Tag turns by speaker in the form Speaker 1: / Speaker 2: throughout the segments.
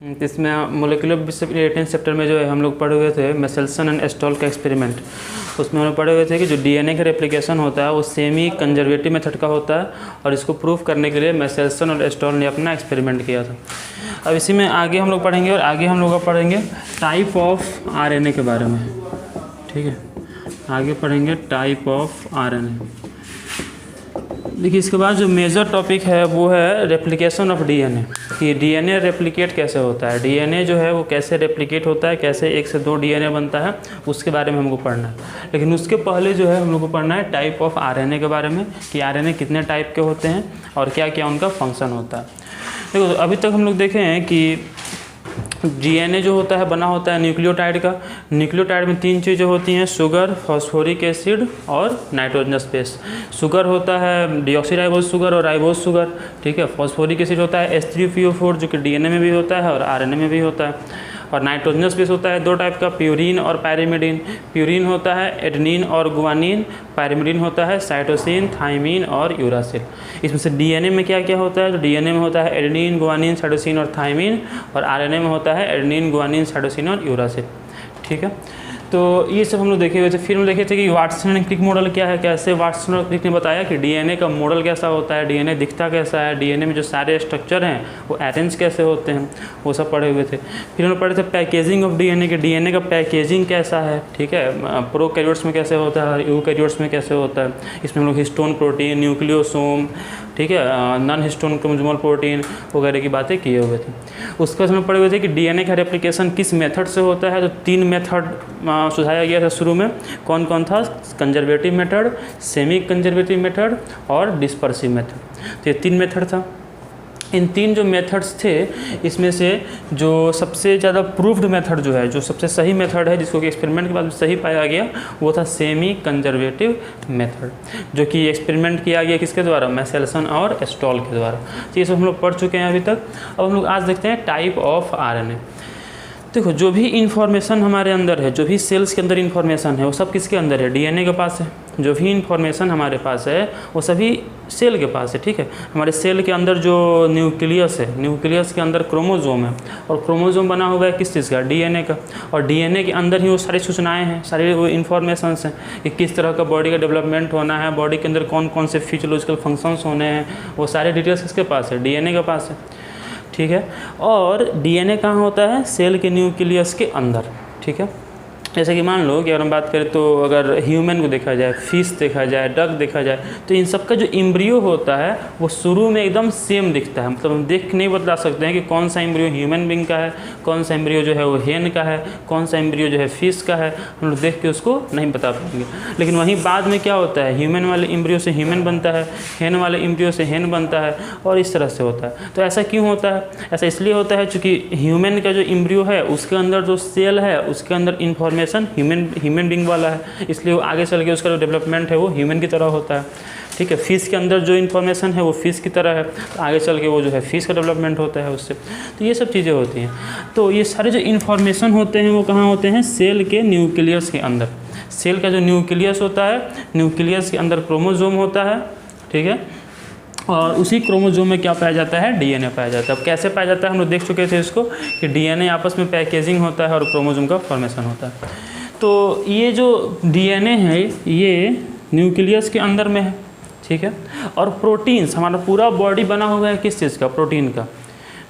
Speaker 1: तो इसमें molecular रिलेटेंस chapter में जो है हम लोग पढ़े हुए थे मेसेल्सन एंड एस्टॉल का एक्सपेरिमेंट। उसमें हम लोग पढ़े हुए थे कि जो डीएनए का रेप्लिकेशन होता है वो सेमी कंजर्वेटिव मेथड का होता है और इसको प्रूव करने के लिए मेसेल्सन और एस्टॉल ने अपना एक्सपेरिमेंट किया था। अब इसी में आगे हम लोग पढ़ेंगे और आगे हम लोग पढ़ेंगे टाइप ऑफ आरएनए के बारे में। ठीक है, आगे पढ़ेंगे टाइप ऑफ आरएनए। देखिए इसके बाद जो मेजर टॉपिक है वो है रेप्लिकेशन ऑफ डीएनए, कि डीएनए रेप्लिकेट कैसे होता है, डीएनए जो है वो कैसे रेप्लिकेट होता है, कैसे 1 से 2 डीएनए बनता है, उसके बारे में हमको पढ़ना है। लेकिन उसके पहले जो है हम लोग को पढ़ना है टाइप ऑफ आरएनए के बारे में, कि आरएनए कितने टाइप के होते हैं और क्या क्या उनका फंक्शन होता है। देखो अभी तक हम लोग देखे हैं कि डीएनए जो होता है बना होता है न्यूक्लियोटाइड का। न्यूक्लियोटाइड में 3 चीज़ें होती हैं, शुगर, फॉस्फोरिक एसिड और नाइट्रोजनस बेस। शुगर होता है डीऑक्सीराइबोज शुगर और राइबोज शुगर। ठीक है, फॉस्फोरिक एसिड होता है H3PO4 जो कि डीएनए में भी होता है और आरएनए में भी होता है। और नाइट्रोजनस बेस होता है 2 टाइप का, प्यूरीन और पायरिमिडीन। प्यूरीन होता है एडेनिन और गुआनिन, पायरिमिडीन होता है साइटोसिन, थाइमिन और यूरासिल। इसमें से डीएनए में क्या क्या होता है, तो डीएनए में होता है एडेनिन, गुआनिन, साइटोसिन और थाइमिन, और आरएनए में होता है एडेनिन, गुआनिन, साइटोसिन और यूरासिल। ठीक है, तो ये सब हम लोग देखे हुए थे। फिर हम देखे थे कि वाटसन एंड क्रिक मॉडल क्या है, कैसे वाटसन और क्रिक ने बताया कि डीएनए का मॉडल कैसा होता है, डीएनए दिखता कैसा है, डीएनए में जो सारे स्ट्रक्चर हैं वो अरेंज कैसे होते हैं, वो सब पढ़े हुए थे। फिर हम लोग पढ़े थे पैकेजिंग ऑफ डीएनए के, डीएनए का पैकेजिंग कैसा है। ठीक है, प्रोकैरियोट्स में कैसे होता है, यूकैरियोट्स में कैसे होता है। इसमें हम लोग हिस्टोन प्रोटीन, न्यूक्लियोसोम, ठीक है, नॉन हिस्टोन क्रोमोसोमल प्रोटीन वगैरह की बातें किए हुए थे। उसके बाद हम पढ़े हुए थे कि डीएनए का रेप्लिकेशन किस मेथड से होता है, तो 3 मेथड सुझाया गया था शुरू में। कौन कौन था, conservative method, semi conservative method और डिस्पर्सिव मेथड। तो ये 3 मेथड था। इन 3 जो मेथड्स थे इसमें से जो सबसे ज़्यादा प्रूफ्ड मेथड जो है, जो सबसे सही मेथड है, जिसको कि एक्सपेरिमेंट के बाद सही पाया गया, वो था सेमी कंजर्वेटिव मेथड, जो कि एक्सपेरिमेंट किया गया किसके द्वारा, मेसेल्सन और एस्टॉल के द्वारा। तो ये सब हम लोग पढ़ चुके हैं अभी तक। अब हम लोग आज देखते हैं टाइप ऑफ आरएनए। देखो जो भी इंफॉर्मेशन हमारे अंदर है, जो भी सेल्स के अंदर इंफॉर्मेशन है वो सब किसके अंदर है, डीएनए के पास है। जो भी इंफॉर्मेशन हमारे पास है वो सभी सेल के पास है। ठीक है, हमारे सेल के अंदर जो न्यूक्लियस है, न्यूक्लियस के अंदर क्रोमोजोम है, और क्रोमोजोम बना हुआ है किस चीज़ का, डीएनए का। और डीएनए के अंदर ही वो सारी सूचनाएं हैं, सारी वो इन्फॉर्मेशंस हैं कि किस तरह का बॉडी का डेवलपमेंट होना है, बॉडी के अंदर कौन कौन से फिजियोलॉजिकल फंक्शंस होने हैं, वो सारे डिटेल्स किसके पास है, डीएनए के पास है। ठीक है, और डीएनए कहाँ होता है, सेल के न्यूक्लियस के अंदर। ठीक है, जैसे कि मान लो कि अगर हम बात करें तो अगर ह्यूमन को देखा जाए, फिश देखा जाए, डक देखा जाए, तो इन सब का जो एम्ब्रियो होता है वो शुरू में एकदम सेम दिखता है। मतलब हम देख नहीं बता सकते हैं कि कौन सा एम्ब्रियो ह्यूमन बीइंग का है, कौन सा एम्ब्रियो जो है वो हेन का है, कौन सा एम्ब्रियो जो है फिश का है, हम लोग देख के उसको नहीं बता पाएंगे। लेकिन वहीं बाद में क्या होता है, ह्यूमन वाले एम्ब्रियो से ह्यूमन बनता है, हेन वाले एम्ब्रियो से हेन बनता है, और इस तरह से होता है। तो ऐसा क्यों होता है, ऐसा इसलिए होता है चूँकि ह्यूमन का जो एम्ब्रियो है उसके अंदर जो सेल है उसके अंदर इन्फॉर्मेशन ह्यूमन बीइंग वाला है, इसलिए वो आगे चल के उसका जो डेवलपमेंट है वो ह्यूमन की तरह होता है। ठीक है, फिश के अंदर जो इन्फॉर्मेशन है वो फिश की तरह है, तो आगे चल के वो जो है फिश का डेवलपमेंट होता है उससे। तो ये सब चीज़ें होती हैं। तो ये सारे जो इन्फॉर्मेशन होते हैं वो कहाँ होते हैं, सेल के न्यूक्लियस के अंदर। सेल का जो न्यूक्लियस होता है, न्यूक्लियस के अंदर क्रोमोजोम होता है। ठीक है, और उसी क्रोमोजोम में क्या पाया जाता है, डीएनए पाया जाता है। अब कैसे पाया जाता है हम लोग देख चुके थे इसको, कि डीएनए आपस में पैकेजिंग होता है और क्रोमोजोम का फॉर्मेशन होता है। तो ये जो डीएनए है ये न्यूक्लियस के अंदर में है। ठीक है, और प्रोटीन्स, हमारा पूरा बॉडी बना हुआ है किस चीज़ का, प्रोटीन का।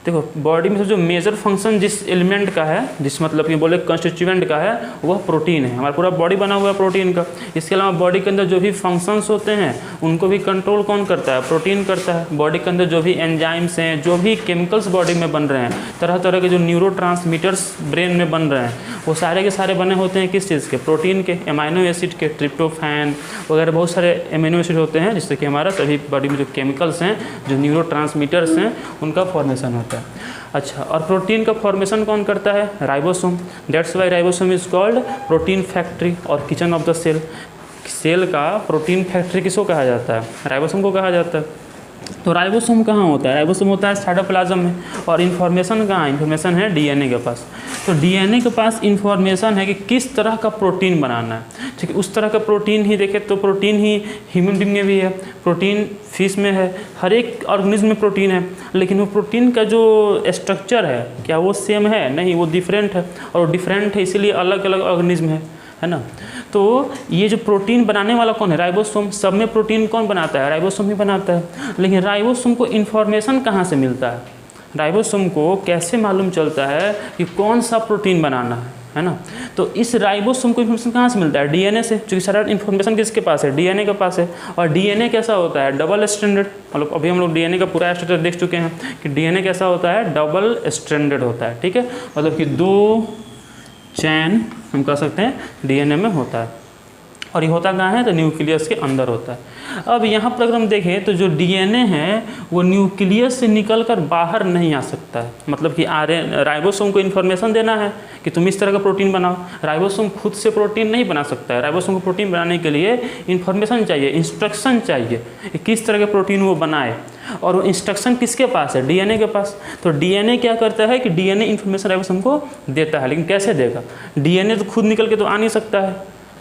Speaker 1: देखो बॉडी में से जो मेजर फंक्शन जिस एलिमेंट का है, जिस मतलब कि बोले कंस्टिट्यूएंट का है, वह प्रोटीन है। हमारा पूरा बॉडी बना हुआ है प्रोटीन का। इसके अलावा बॉडी के अंदर जो भी फंक्शंस होते हैं उनको भी कंट्रोल कौन करता है, प्रोटीन करता है। बॉडी के अंदर जो भी एंजाइम्स हैं, जो भी केमिकल्स बॉडी में बन रहे हैं, तरह तरह के जो न्यूरोट्रांसमीटर्स ब्रेन में बन रहे हैं, वो सारे के सारे बने होते हैं किस चीज़ के, प्रोटीन के, एमाइनो एसिड के, ट्रिप्टोफैन वगैरह बहुत सारे एमिनो एसिड होते हैं, जिससे कि हमारा सभी बॉडी में जो केमिकल्स हैं, जो न्यूरोट्रांसमीटर्स हैं, उनका फॉर्मेशन होता है। अच्छा, और प्रोटीन का फॉर्मेशन कौन करता है, ribosome. That's why ribosome is called protein factory or kitchen of the cell. Cell का प्रोटीन फैक्ट्री किसको कहा जाता है, राइबोसोम को कहा जाता है। तो राइबोसोम कहाँ होता है? राइबोसोम होता है साइटोप्लाज्म में। और इन्फॉर्मेशन कहाँ है? इन्फॉर्मेशन है डीएनए के पास। तो डीएनए के पास इन्फॉर्मेशन है कि किस तरह का प्रोटीन बनाना है। ठीक है, उस तरह का प्रोटीन ही देखें तो प्रोटीन ही ह्यूमन बीइंग में भी है, प्रोटीन फिश में है, हर एक ऑर्गेनिज्म में प्रोटीन है। लेकिन वो प्रोटीन का जो स्ट्रक्चर है क्या वो सेम है? नहीं, वो डिफरेंट है। और डिफरेंट है इसीलिए अलग अलग ऑर्गेनिज्म है ना। तो ये जो प्रोटीन बनाने वाला कौन है? राइबोसोम। सब में प्रोटीन कौन बनाता है? राइबोसोम ही बनाता है। लेकिन राइबोसोम को इन्फॉर्मेशन कहाँ से मिलता है? राइबोसोम को कैसे मालूम चलता है कि कौन सा प्रोटीन बनाना है ना। तो इस राइबोसोम को इन्फॉर्मेशन कहाँ से मिलता है? डीएनए से, क्योंकि सारा इन्फॉर्मेशन किसके पास है? डीएनए के पास है। और डीएनए कैसा होता है? Double stranded. मतलब अभी हम लोग डीएनए का पूरा स्ट्रक्चर देख चुके हैं कि डीएनए कैसा होता है? डबल स्ट्रैंडेड होता है। ठीक है, मतलब कि 2 चैन हम कह सकते हैं डीएनए में होता है। और ये होता कहाँ है? तो न्यूक्लियस के अंदर होता है। अब यहाँ पर अगर हम देखें तो जो डीएनए है वो न्यूक्लियस से निकलकर बाहर नहीं आ सकता है। मतलब कि राइबोसोम को इन्फॉर्मेशन देना है कि तुम इस तरह का प्रोटीन बनाओ। राइबोसोम खुद से प्रोटीन नहीं बना सकता है। राइबोसोम को प्रोटीन बनाने के लिए इन्फॉर्मेशन चाहिए, इंस्ट्रक्शन चाहिए कि किस तरह के प्रोटीन वो बनाए। और वो इंस्ट्रक्शन किसके पास है? डीएनए के पास। तो डीएनए क्या करता है कि डीएनए इन्फॉर्मेशन राइबोसोम को देता है। लेकिन कैसे देगा? डीएनए तो खुद निकल के तो आ नहीं सकता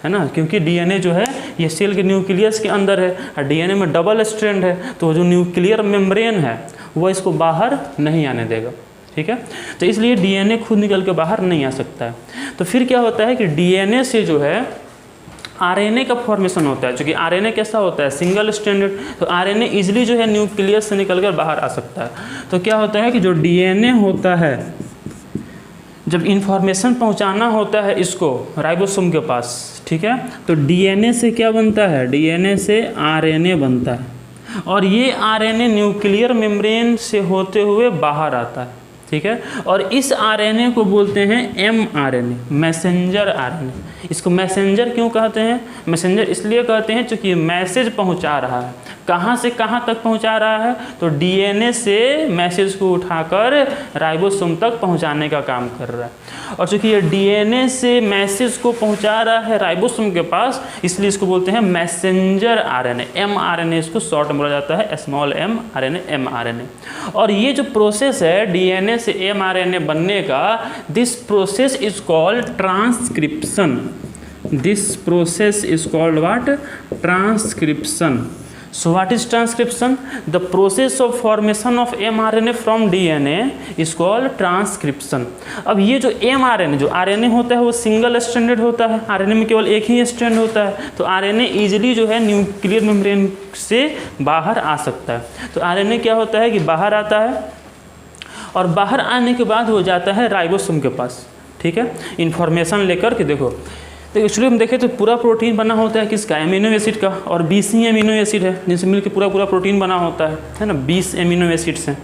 Speaker 1: है ना, क्योंकि डीएनए जो है ये सेल के न्यूक्लियस के अंदर है और डीएनए में डबल स्ट्रैंड है। तो जो न्यूक्लियर मेम्ब्रेन है वो इसको बाहर नहीं आने देगा। ठीक है, तो इसलिए डीएनए खुद निकल के बाहर नहीं आ सकता है। तो फिर क्या होता है कि डीएनए से जो है आरएनए का फॉर्मेशन होता है। क्योंकि आरएनए कैसा होता है? Single stranded. तो आरएनए इजीली जो है न्यूक्लियस से निकलकर बाहर आ सकता है। तो क्या होता है कि जो डीएनए होता है, जब इन्फॉर्मेशन पहुंचाना होता है इसको राइबोसोम के पास, ठीक है, तो डीएनए से क्या बनता है? डीएनए से आरएनए बनता है। और ये आरएनए न्यूक्लियर मेम्ब्रेन से होते हुए बाहर आता है। ठीक है, और इस आरएनए को बोलते हैं एमआरएनए, मैसेंजर आरएनए। इसको मैसेंजर क्यों कहते हैं? मैसेंजर इसलिए कहते हैं क्योंकि मैसेज पहुंचा रहा है। कहाँ से कहाँ तक पहुंचा रहा है? तो डीएनए से मैसेज को उठाकर राइबोसोम तक पहुंचाने का काम कर रहा है। और चूँकि ये डीएनए से मैसेज को पहुंचा रहा है राइबोसोम के पास, इसलिए इसको बोलते हैं मैसेंजर आरएनए। एमआरएनए इसको शॉर्ट में बोला जाता है, स्मॉल एम आरएनए, एमआरएनए। और ये जो प्रोसेस है डीएनए से एमआरएनए बनने का, this process is called transcription. This process is called what? Transcription. So what is transcription? The process of formation of mRNA from DNA is called transcription. अब ये जो mRNA, जो RNA होता है वो सिंगल स्ट्रैंडेड होता है। RNA में केवल एक ही स्ट्रैंड होता है। तो RNA इजीली जो है न्यूक्लियर मेम्ब्रेन से बाहर आ सकता है। तो RNA क्या होता है कि बाहर आता है और बाहर आने के बाद वो जाता है राइबोसोम के पास। ठीक है, इन्फॉर्मेशन लेकर के। देखो तो एक्चुअली हम देखें तो पूरा प्रोटीन बना होता है किसका? एमिनो एसिड का। और 20 ही एमिनो एसिड है जिनसे मिलकर पूरा प्रोटीन बना होता है ना। 20 एमिनो एसिड्स हैं।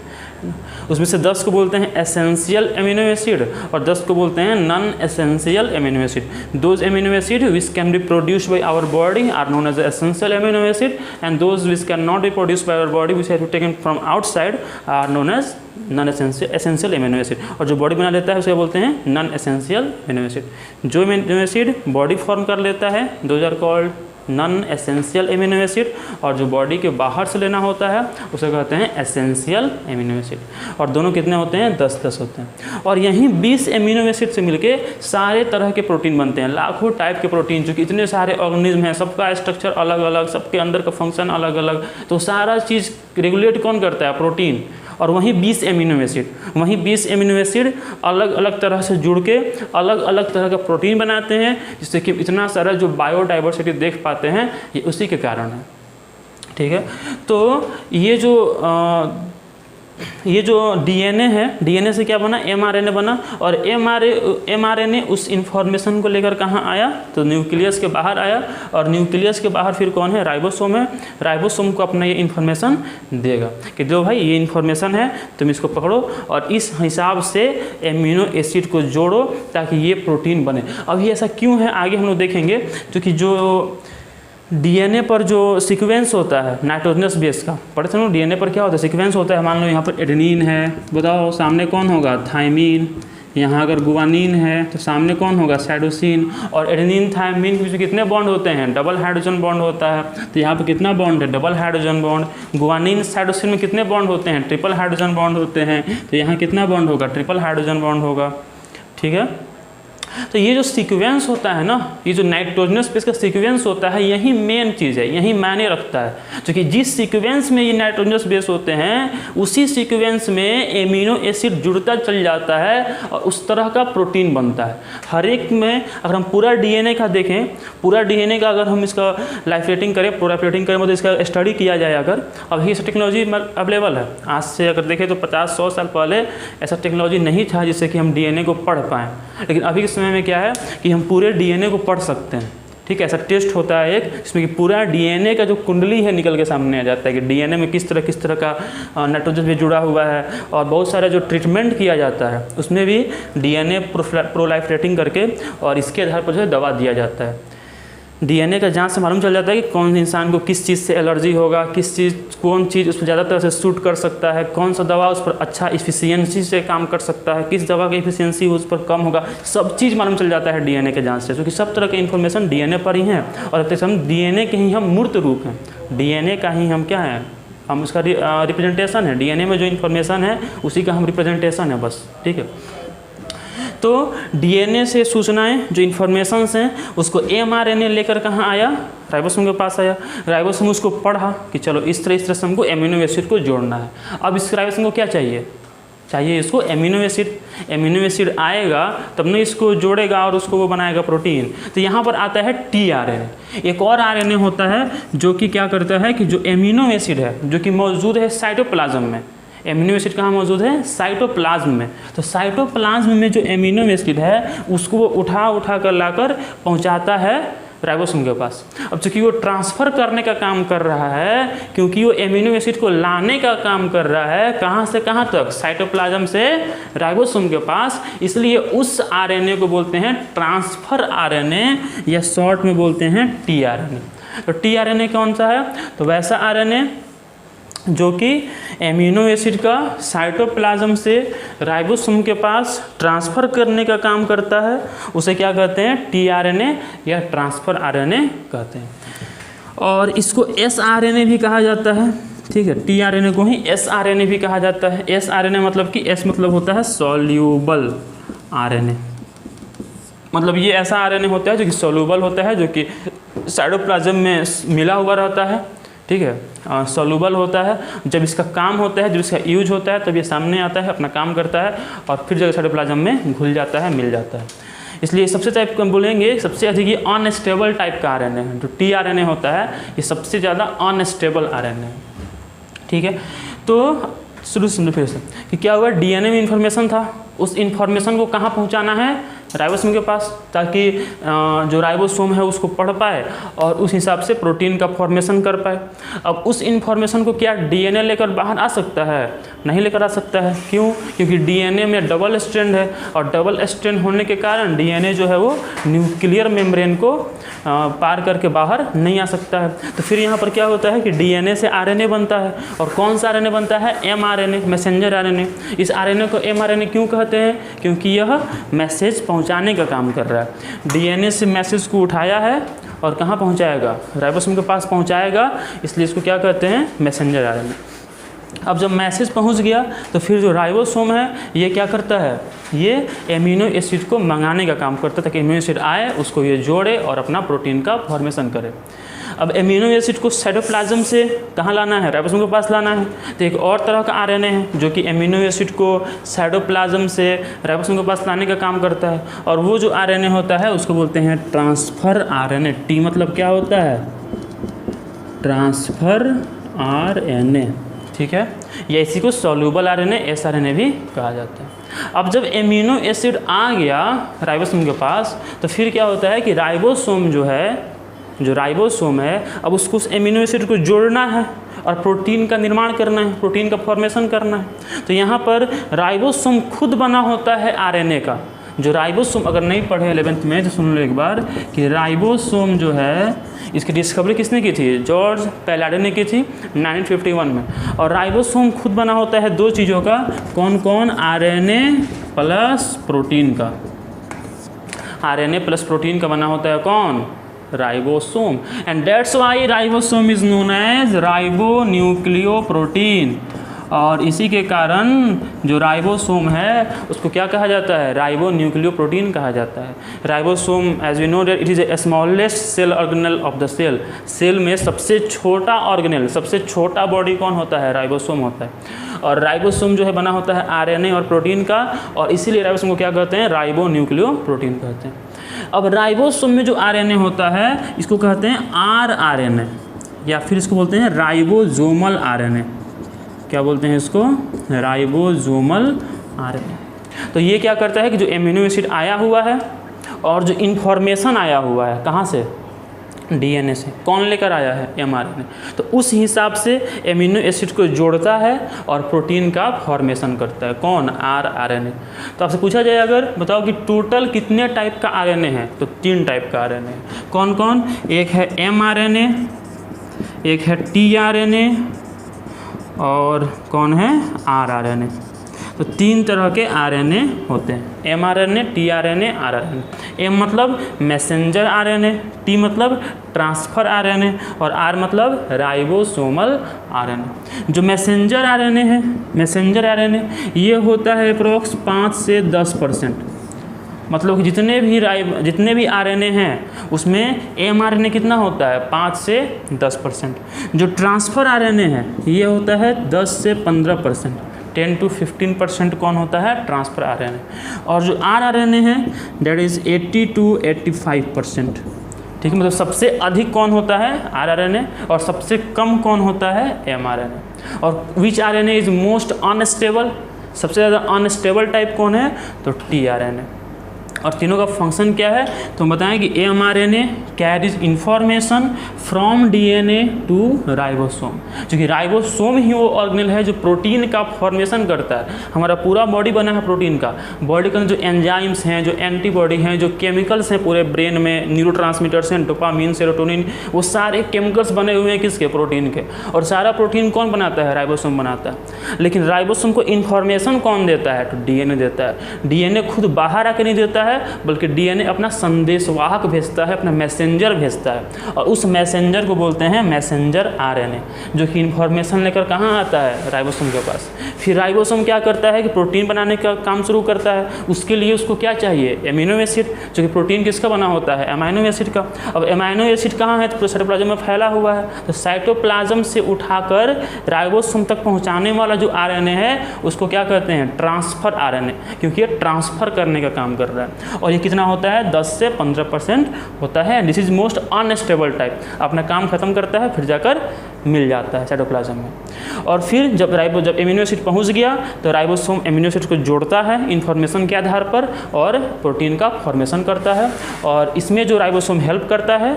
Speaker 1: उसमें से 10 को बोलते हैं एसेंशियल एमिनो एसिड और 10 को बोलते हैं non essential amino acid. Those amino acid which can be produced by our body are known as essential amino acid and those which can not be produced by our body which have to taken from outside are known as non essential amino acid. और जो body बना लेता है उसे बोलते हैं non essential amino acid. जो amino acid body form कर लेता है those are called non essential amino acid, और जो बॉडी के बाहर से लेना होता है उसे कहते हैं एसेंशियल एमिनो एसिड। और दोनों कितने होते हैं? 10-10 होते हैं। और यहीं 20 एमिनो एसिड से मिलके सारे तरह के प्रोटीन बनते हैं। लाखों टाइप के प्रोटीन, जो कि इतने सारे ऑर्गेनिज्म हैं, सबका स्ट्रक्चर अलग अलग, सबके अंदर का फंक्शन अलग अलग। तो सारा चीज़ रेगुलेट कौन करता है? प्रोटीन। और वहीं 20 एमिनो एसिड अलग अलग तरह से जुड़ के अलग अलग तरह का प्रोटीन बनाते हैं, जिससे कि इतना सारा जो बायोडाइवर्सिटी देख पाते हैं ये उसी के कारण है। ठीक है, तो ये जो डीएनए है, डीएनए से क्या बना? एमआरएनए बना। और एमआरएनए उस इंफॉर्मेशन को लेकर कहाँ आया? तो न्यूक्लियस के बाहर आया। और न्यूक्लियस के बाहर फिर कौन है? राइबोसोम है। राइबोसोम को अपना ये इन्फॉर्मेशन देगा कि जो भाई ये इन्फॉर्मेशन है तुम इसको पकड़ो और इस हिसाब से एमिनो एसिड को जोड़ो ताकि ये प्रोटीन बने। अब ये ऐसा क्यों है आगे हम लोग देखेंगे, क्योंकि जो डीएनए पर जो सीक्वेंस होता है नाइट्रोजनस बेस का, पढ़े थे ना? डीएनए पर क्या होता है? सीक्वेंस होता है। मान लो यहाँ पर एडेनिन है, बताओ सामने कौन होगा? थाइमिन, यहाँ अगर गुआनिन है तो सामने कौन होगा, साइटोसिन। और एडेनिन थायमिन के बीच में कितने बॉन्ड होते हैं, डबल हाइड्रोजन बॉन्ड होता है। तो यहाँ पे कितना बॉन्ड है, double hydrogen bond. Guanine cytosine में कितने बॉन्ड होते हैं, ट्रिपल हाइड्रोजन बॉन्ड होते हैं। तो यहाँ कितना बॉन्ड होगा, ट्रिपल हाइड्रोजन बॉन्ड होगा। ठीक है, तो ये जो सीक्वेंस होता है ना, ये जो नाइट्रोजनस बेस का सीक्वेंस होता है, यही मेन चीज़ है, यही मायने रखता है। क्योंकि जिस सीक्वेंस में ये नाइट्रोजनस बेस होते हैं उसी सीक्वेंस में एमिनो एसिड जुड़ता चल जाता है और उस तरह का प्रोटीन बनता है। हर एक में अगर हम पूरा डीएनए का देखें, पूरा डीएनए का अगर हम इसका लाइफ रेटिंग करें, पूरा रेटिंग करें, मतलब इसका स्टडी किया जाए अगर, अब ये टेक्नोलॉजी अवेलेबल है। आज से अगर देखें तो 50-100 साल पहले ऐसा टेक्नोलॉजी नहीं था जिससे कि हम डीएनए को पढ़ पाएँ। लेकिन अभी के समय में क्या है कि हम पूरे डीएनए को पढ़ सकते हैं। ठीक है, ऐसा टेस्ट होता है एक, जिसमें कि पूरा डीएनए का जो कुंडली है निकल के सामने आ जाता है कि डीएनए में किस तरह का नाइट्रोजन भी जुड़ा हुआ है। और बहुत सारा जो ट्रीटमेंट किया जाता है उसमें भी डीएनए प्रोलाइफरेटिंग करके और इसके आधार पर जो है दवा दिया जाता है। डीएनए का जांच से मालूम चल जाता है कि कौन इंसान को किस चीज़ से एलर्जी होगा, कौन चीज़ उस पर ज़्यादा तरह से सूट कर सकता है, कौन सा दवा उस पर अच्छा इफ़िशियंसी से काम कर सकता है, किस दवा की इफ़िशियंसी उस पर कम होगा। सब चीज़ मालूम चल जाता है डीएनए के जांच से, क्योंकि सब तरह के इन्फॉर्मेशन डीएनए पर ही हैं। और अब तक हम डीएनए के ही हम मूर्त रूप हैं, डीएनए का ही हम क्या हैं, हम उसका रिप्रेजेंटेशन है। डीएनए में जो इन्फॉर्मेशन है उसी का हम रिप्रेजेंटेशन है बस। ठीक है, तो डीएनए से सूचनाएं जो इन्फॉर्मेशंस हैं उसको एमआरएनए लेकर कहाँ आया, राइबोसोम के पास आया। राइबोसोम उसको पढ़ा कि चलो इस तरह से हमको एमिनो एसिड को जोड़ना है। अब इस राइबोसोम को क्या चाहिए, चाहिए इसको एमिनो एसिड। एमिनो एसिड आएगा तब ना इसको जोड़ेगा और उसको वो बनाएगा प्रोटीन। तो यहाँ पर आता है टीआरएनए। एक और आरएनए होता है जो कि क्या करता है कि जो एमिनो एसिड है जो कि मौजूद है साइटोप्लाज्म में। एमिनो एसिड कहाँ मौजूद है, साइटोप्लाज्म में। तो साइटोप्लाज्म में जो एमिनो एसिड है उसको वो उठा कर लाकर पहुँचाता है राइबोसोम के पास। अब चूंकि वो ट्रांसफ़र करने का काम कर रहा है, क्योंकि वो एमिनो एसिड को लाने का काम कर रहा है, कहाँ से कहाँ तक, साइटोप्लाज्म से राइबोसोम के पास, इसलिए उस आरएनए को बोलते हैं ट्रांसफ़र आरएनए या शॉर्ट में बोलते हैं टीआरएनए। तो टीआरएनए कौन सा है, तो वैसा आरएनए जो कि एमिनो एसिड का साइटोप्लाज्म से राइबोसोम के पास ट्रांसफ़र करने का काम करता है, उसे क्या कहते हैं, टीआरएनए या ट्रांसफ़र आरएनए कहते हैं। और इसको एसआरएनए भी कहा जाता है। ठीक है, टीआरएनए को ही एसआरएनए भी कहा जाता है। एसआरएनए मतलब कि एस मतलब होता है सॉल्यूबल आरएनए, मतलब ये ऐसा आरएनए होता है जो कि सॉल्यूबल होता है, जो कि साइटोप्लाज्म में मिला हुआ रहता है। ठीक है, सॉल्यूबल होता है। जब इसका काम होता है, जब इसका यूज होता है तब ये सामने आता है, अपना काम करता है और फिर जगह साइटोप्लाज्म में घुल जाता है, मिल जाता है। इसलिए सबसे टाइप को हम बोलेंगे सबसे अधिक ये अनस्टेबल टाइप का आरएनए है। जो टीआरएनए होता है ये सबसे ज़्यादा अनस्टेबल आरएनए है। ठीक है, तो शुरू से फिर से कि क्या हुआ, डीएनए में इन्फॉर्मेशन था, उस इन्फॉर्मेशन को कहाँ पहुँचाना है, राइबोसोम के पास, ताकि जो राइबोसोम है उसको पढ़ पाए और उस हिसाब से प्रोटीन का फॉर्मेशन कर पाए। अब उस इन्फॉर्मेशन को क्या डीएनए लेकर बाहर आ सकता है, नहीं लेकर आ सकता है। क्यों, क्योंकि डीएनए में डबल स्ट्रैंड है और डबल स्ट्रैंड होने के कारण डीएनए जो है वो न्यूक्लियर मेम्ब्रेन को पार करके बाहर नहीं आ सकता है। तो फिर यहाँ पर क्या होता है कि डीएनए से आरएनए बनता है, और कौन सा आरएनए बनता है, एमआरएनए, मैसेंजर आरएनए। इस आरएनए को एमआरएनए क्यों कहते हैं, क्योंकि यह मैसेज पहुँचाने का काम कर रहा है। डीएनए से मैसेज को उठाया है और कहाँ पहुँचाएगा, राइबोसोम के पास पहुँचाएगा, इसलिए इसको क्या कहते हैं, मैसेंजर आरएनए। अब जब मैसेज पहुंच गया तो फिर जो राइबोसोम है ये क्या करता है, ये एमिनो एसिड को मंगाने का काम करता है ताकि एमिनो एसिड आए, उसको ये जोड़े और अपना प्रोटीन का फॉर्मेशन करे। अब एमिनो एसिड को साइटोप्लाज्म से कहाँ लाना है, राइबोसोम के पास लाना है। तो एक और तरह का आरएनए है जो कि एमिनो एसिड को साइटोप्लाज्म से राइबोसोम के पास लाने का काम करता है, और वो जो आरएनए होता है उसको बोलते हैं ट्रांसफ़र आरएनए। टी मतलब क्या होता है, ट्रांसफ़र आरएनए। ठीक है, या इसी को सॉल्यूबल आरएनए, एसआरएनए भी कहा जाता है। अब जब एमिनो एसिड आ गया राइबोसोम के पास तो फिर क्या होता है कि राइबोसोम जो है, जो राइबोसोम है, अब उसको उस एमिनो एसिड को जोड़ना है और प्रोटीन का निर्माण करना है, प्रोटीन का फॉर्मेशन करना है। तो यहाँ पर राइबोसोम खुद बना होता है आरएनए का, जो राइबोसोम, अगर नहीं पढ़े 11th में तो सुन लो एक बार कि राइबोसोम जो है इसकी डिस्कवरी किसने की थी? जॉर्ज पैलाडे ने की थी 1951 में। और राइबोसोम खुद बना होता है दो चीज़ों का, कौन कौन? आरएनए प्लस प्रोटीन का। आरएनए प्लस प्रोटीन का बना होता है कौन? Ribosome. And that's why ribosome is known as ribo nucleoprotein. और इसी के कारण जो राइबोसोम है उसको क्या कहा जाता है? राइबो न्यूक्लियोप्रोटीन कहा जाता है। Ribosome as we know that it is a smallest cell organelle of the cell. Cell में सबसे छोटा ऑर्गेनेल, सबसे छोटा बॉडी कौन होता है? राइबोसोम होता है। और राइबोसोम जो है बना होता है आरएनए और प्रोटीन का, और इसीलिए राइबोसोम को क्या कहते हैं? राइबो न्यूक्लियोप्रोटीन कहते हैं। अब राइबोसोम में जो आरएनए होता है इसको कहते हैं आरआरएनए, या फिर इसको बोलते हैं राइबोसोमल आरएनए। क्या बोलते हैं इसको? Ribosomal RNA. तो ये क्या करता है कि जो एमिनो एसिड आया हुआ है और जो इन्फॉर्मेशन आया हुआ है कहाँ से? डीएनए से। कौन लेकर आया है? एमआरएनए। तो उस हिसाब से एमिनो एसिड को जोड़ता है और प्रोटीन का फॉर्मेशन करता है। कौन? आरआरएनए। तो आपसे पूछा जाए अगर बताओ कि टोटल कितने टाइप का आरएनए है, तो 3 टाइप का आरएनए है। कौन कौन? एक है एमआरएनए, एक है टीआरएनए, और कौन है? आरआरएनए। तो 3 तरह के आरएनए होते हैं, एमआरएनए, टीआरएनए, आरआरएनए। एम मतलब मैसेंजर आरएनए, टी मतलब ट्रांसफ़र आरएनए, और आर मतलब राइबोसोमल आरएनए। जो मैसेंजर आरएनए है, मैसेंजर आरएनए ये होता है अप्रोक्स 5 से 10%। मतलब कि जितने भी आरएनए हैं उसमें एमआरएनए कितना होता है? 5 से 10%। जो ट्रांसफ़र आरएनए है ये होता है 10 से 15%। 10 to 15% कौन होता है? Transfer RNA. और जो आरआरएनए है दैट इज़ 80 to 85%। ठीक है, मतलब सबसे अधिक कौन होता है? आरआरएनए, और सबसे कम कौन होता है? एमआरएनए। और विच आरएनए इज़ मोस्ट अनस्टेबल? सबसे ज़्यादा अनस्टेबल टाइप कौन है? तो टीआरएनए। और तीनों का फंक्शन क्या है? तो हम बताएं कि mRNA carries information from DNA to ribosome, क्योंकि राइबोसोम ही वो ऑर्गेनेल है जो प्रोटीन का फॉर्मेशन करता है। हमारा पूरा बॉडी बना है प्रोटीन का। बॉडी के अंदर जो एंजाइम्स हैं, जो एंटीबॉडी हैं, जो केमिकल्स हैं पूरे ब्रेन में, न्यूरोट्रांसमीटर्स हैं, डोपामिन, सेरोटोनिन, वो सारे केमिकल्स बने हुए हैं किसके? प्रोटीन के। और सारा प्रोटीन कौन बनाता है? राइबोसोम बनाता है। लेकिन राइबोसोम को इन्फॉर्मेशन कौन देता है? तो डीएनए देता है। डीएनए खुद बाहर आके नहीं देता है, बल्कि डीएनए अपना संदेशवाहक भेजता है, अपना मैसेंजर भेजता है, और उस मैसेंजर को बोलते हैं मैसेंजर आरएनए, जो कि इन्फॉर्मेशन लेकर कहाँ आता है? राइबोसोम के पास। फिर राइबोसोम क्या करता है कि प्रोटीन बनाने का काम शुरू करता है। उसके लिए उसको क्या चाहिए? एमिनो एसिड, जो कि प्रोटीन किसका बना होता है? अमाइनो एसिड का। अब अमाइनो एसिड कहाँ है? तो साइटोप्लाज्म में फैला हुआ है। तो साइटोप्लाज्म से उठाकर राइबोसोम तक पहुँचाने वाला जो आरएनए है उसको क्या कहते हैं? ट्रांसफ़र आरएनए, क्योंकि ये ट्रांसफ़र करने का काम कर रहा है। और ये कितना होता है? 10 से 15% होता है। This is most unstable type. अपना काम खत्म करता है फिर जाकर मिल जाता है साइटोप्लाज्म में। और फिर जब एमिनो एसिड पहुंच गया तो राइबोसोम एमिनो एसिड को जोड़ता है इन्फॉर्मेशन के आधार पर और प्रोटीन का फॉर्मेशन करता है। और इसमें जो राइबोसोम हेल्प करता है,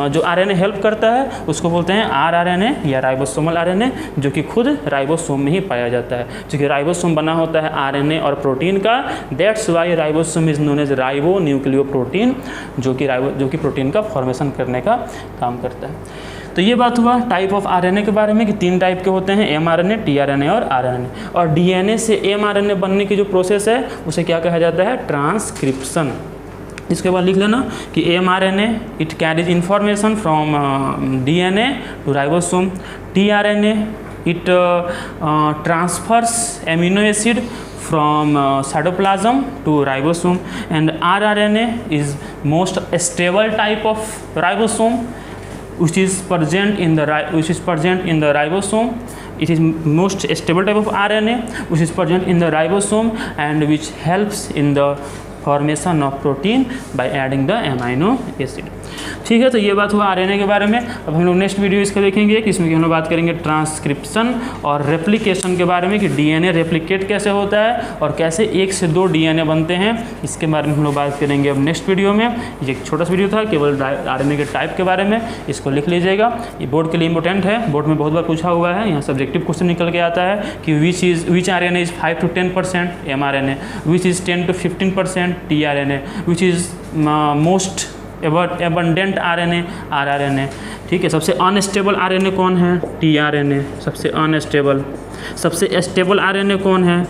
Speaker 1: जो आरएनए हेल्प करता है, उसको बोलते हैं आरआरएनए या राइबोसोमल आरएनए, जो कि खुद राइबोसोम में ही पाया जाता है। क्योंकि राइबोसोम बना होता है आरएनए और प्रोटीन का, that's why ribosome is known as ribo nucleoprotein, जो कि प्रोटीन का फॉर्मेशन करने का काम करता है। तो ये बात हुआ टाइप ऑफ आरएनए के बारे में कि 3 टाइप के होते हैं, एमआरएनए, टीआरएनए और आरएनए। और डीएनए से एमआरएनए बनने की जो प्रोसेस है उसे क्या कहा जाता है? ट्रांसक्रिप्शन। इसके बाद लिख लेना कि mRNA it carries information from DNA to ribosome, tRNA it transfers amino acid from cytoplasm to ribosome, and rRNA is most stable type of ribosome which is present in the ribosome. It is most stable type of RNA which is present in the ribosome and which helps in the formation of protein by adding the amino acid. ठीक है, तो ये बात हुआ RNA के बारे में। अब हम लोग नेक्स्ट वीडियो इसका देखेंगे कि इसमें हम लोग बात करेंगे ट्रांसक्रिप्शन और रेप्लिकेशन के बारे में, कि डीएनए रेप्लिकेट कैसे होता है और कैसे 1 से 2 डीएनए बनते हैं, इसके बारे में हम लोग बात करेंगे अब नेक्स्ट वीडियो में। ये एक छोटा सा वीडियो था केवल आरएनए के टाइप के बारे में, इसको लिख लीजिएगा, ये बोर्ड के लिए इंपॉर्टेंट है, बोर्ड में बहुत बार पूछा हुआ है, यहाँ सब्जेक्टिव क्वेश्चन निकल के आता है कि which RNA is 5 to 10% mRNA, which is 10 to 15% tRNA, which is most abundant RNA rRNA। ठीक है, सबसे अनस्टेबल RNA कौन है? tRNA, सबसे अनस्टेबल। सबसे स्टेबल RNA कौन है?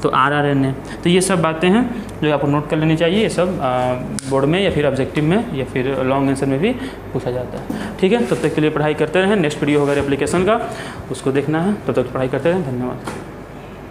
Speaker 1: तो rRNA। तो ये सब बातें हैं जो आपको नोट कर लेनी चाहिए। ये सब बोर्ड में या फिर ऑब्जेक्टिव में या फिर लॉन्ग आंसर में भी पूछा जाता है। ठीक है, तब तक के लिए पढ़ाई करते रहें। नेक्स्ट वीडियो होगा एप्लीकेशन का, उसको देखना है। तब तक पढ़ाई करते रहें। धन्यवाद।